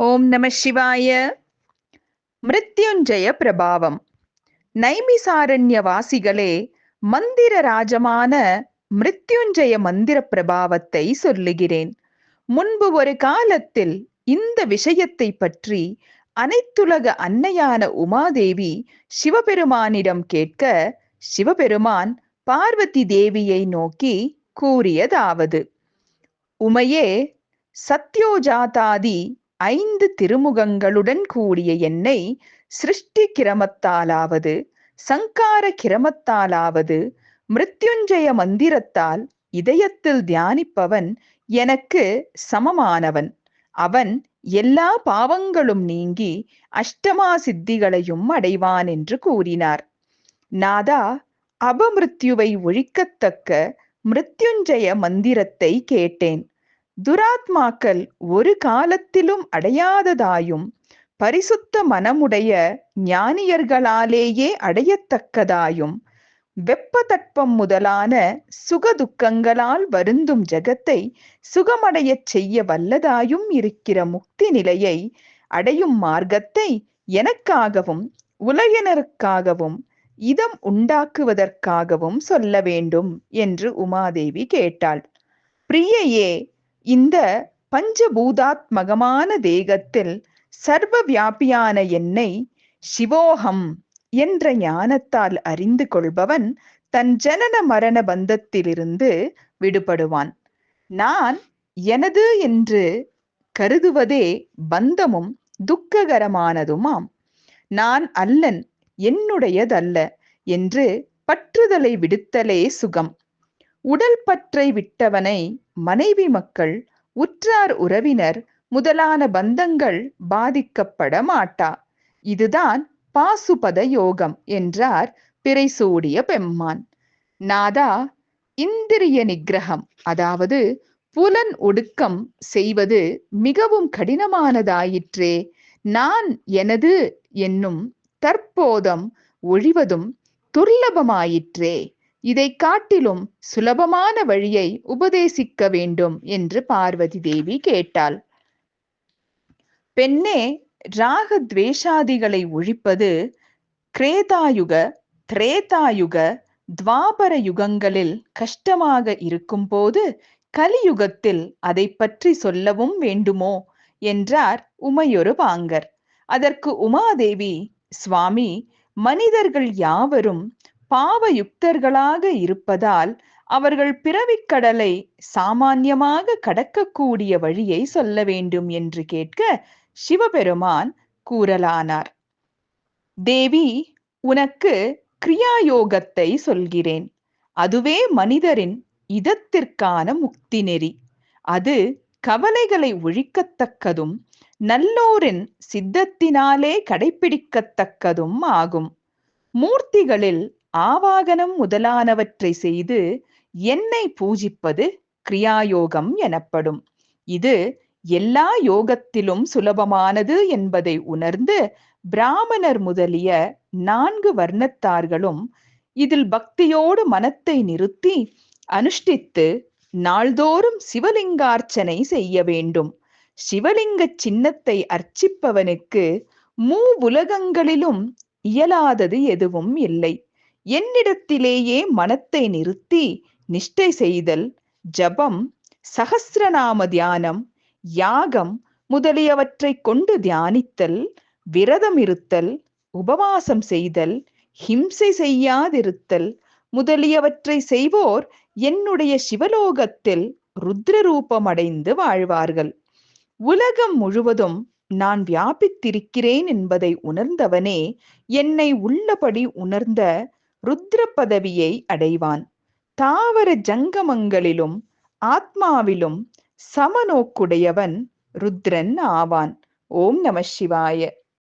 ஓம் நம சிவாய. மிருத்யுஞ்சய பிரபாவம். நைமிசாரண்ய வாசிகளே, மந்திர ராஜமான மிருத்யுஞ்சய மந்திர பிரபாவத்தை சொல்லுகிறேன். முன்பு ஒரு காலத்தில் இந்த விஷயத்தை பற்றி அனைத்துலக அன்னையான உமாதேவி சிவபெருமானிடம் கேட்க, சிவபெருமான் பார்வதி தேவியை நோக்கி கூறியதாவது: உமையே, சத்யோஜாதாதி 5 திருமுகங்களுடன் கூடிய என்னை சிருஷ்டி கிரமத்தாலாவது சங்கார கிரமத்தாலாவது மிருத்யுஞ்சய மந்திரத்தால் இதயத்தில் தியானிப்பவன் எனக்கு சமமானவன். அவன் எல்லா பாவங்களும் நீங்கி அஷ்டமா சித்திகளையும் அடைவான் என்று கூறினார். நாதா, அபமிருத்யுவை ஒழிக்கத்தக்க மிருத்யுஞ்சய மந்திரத்தை கேட்டேன். துராத்மாக்கள் ஒரு காலத்திலும் அடையாததாயும் பரிசுத்த மனமுடைய ஞானியர்களாலேயே அடையத்தக்கதாயும் வெப்பதட்பம் முதலான சுகதுக்கங்களால் வருந்தும் ஜகத்தை சுகமடையச் செய்ய வல்லதாயும் இருக்கிற முக்தி நிலையை அடையும் மார்க்கத்தை எனக்காகவும் உலகினருக்காகவும் இதம் உண்டாக்குவதற்காகவும் சொல்ல வேண்டும் என்று உமாதேவி கேட்டாள். பிரியையே, இந்த பஞ்சபூதாத்மகமான தேகத்தில் சர்வ வியாபியான என்னை சிவோகம் என்ற ஞானத்தால் அறிந்து கொள்பவன் தன் ஜனன மரண பந்தத்திலிருந்து விடுபடுவான். நான் எனது என்று கருதுவதே பந்தமும் துக்ககரமானதுமாம். நான் அல்லன், என்னுடையதல்ல என்று பற்றுதலை விடுத்தலே சுகம். உடல் பற்றை விட்டவனை மனைவி மக்கள், உற்றார் உறவினர் முதலான பந்தங்கள் பாதிக்கப்பட மாட்டா. இதுதான் பாசுபத யோகம் என்றார் பிறைசூடிய பெம்மான். நாதா, இந்திரிய நிகிரகம், அதாவது புலன் ஒடுக்கம் செய்வது மிகவும் கடினமானதாயிற்றே. நான் எனது என்னும் தற்போதம் ஒழிவதும் துர்லபமாயிற்றே. இதை காட்டிலும் சுலபமான வழியை உபதேசிக்க வேண்டும் என்று பார்வதி தேவி கேட்டாள். பெண்ணே, ராகத்வேஷாதிகளை ஒழிப்பது கிரேதாயுக, திரேதாயுக, துவாபர யுகங்களில் கஷ்டமாக இருக்கும் போது கலியுகத்தில் அதை பற்றி சொல்லவும் வேண்டுமோ என்றார் உமையொரு பாங்கர். அதற்கு உமாதேவி, சுவாமி, மனிதர்கள் யாவரும் பாவயுக்தர்களாக இருப்பதால் அவர்கள் பிறவிக்கடலை சாமான்யமாக கடக்கக்கூடிய வழியை சொல்ல வேண்டும் என்று கேட்க, சிவபெருமான் கூறலானார். தேவி, உனக்கு கிரியாயோகத்தை சொல்கிறேன். அதுவே மனிதரின் இதத்திற்கான முக்தி நெறி. அது கவலைகளை ஒழிக்கத்தக்கதும் நல்லோரின் சித்தத்தினாலே கடைபிடிக்கத்தக்கதும் ஆகும். மூர்த்திகளில் ஆவாகனம் முதலானவற்றை செய்து என்னை பூஜிப்பது கிரியாயோகம் எனப்படும். இது எல்லா யோகத்திலும் சுலபமானது என்பதை உணர்ந்து பிராமணர் முதலிய 4 வர்ணத்தார்களும் இதில் பக்தியோடு மனத்தை நிறுத்தி அனுஷ்டித்து நாள்தோறும் சிவலிங்கார்ச்சனை செய்ய வேண்டும். சிவலிங்க சின்னத்தை அர்ச்சிப்பவனுக்கு மூவுலகங்களிலும் இயலாதது எதுவும் இல்லை. என்னிடத்திலேயே மனத்தை நிறுத்தி நிஷ்டை செய்தல், ஜபம், சகஸ்ரநாம தியானம், யாகம் முதலியவற்றை கொண்டு தியானித்தல், விரதம் இருத்தல், உபவாசம் செய்தல், ஹிம்சை செய்யாதிருத்தல் முதலியவற்றை செய்வோர் என்னுடைய சிவலோகத்தில் ருத்ரரூபம் அடைந்து வாழ்வார்கள். உலகம் முழுவதும் நான் வியாபித்திருக்கிறேன் என்பதை உணர்ந்தவனே என்னை உள்ளபடி உணர்ந்த ருத்ர பதவியை அடைவான். தாவர ஜங்கமங்களிலும் ஆத்மாவிலும் சமநோக்குடையவன் ருத்ரன் ஆவான். ஓம் நம சிவாய.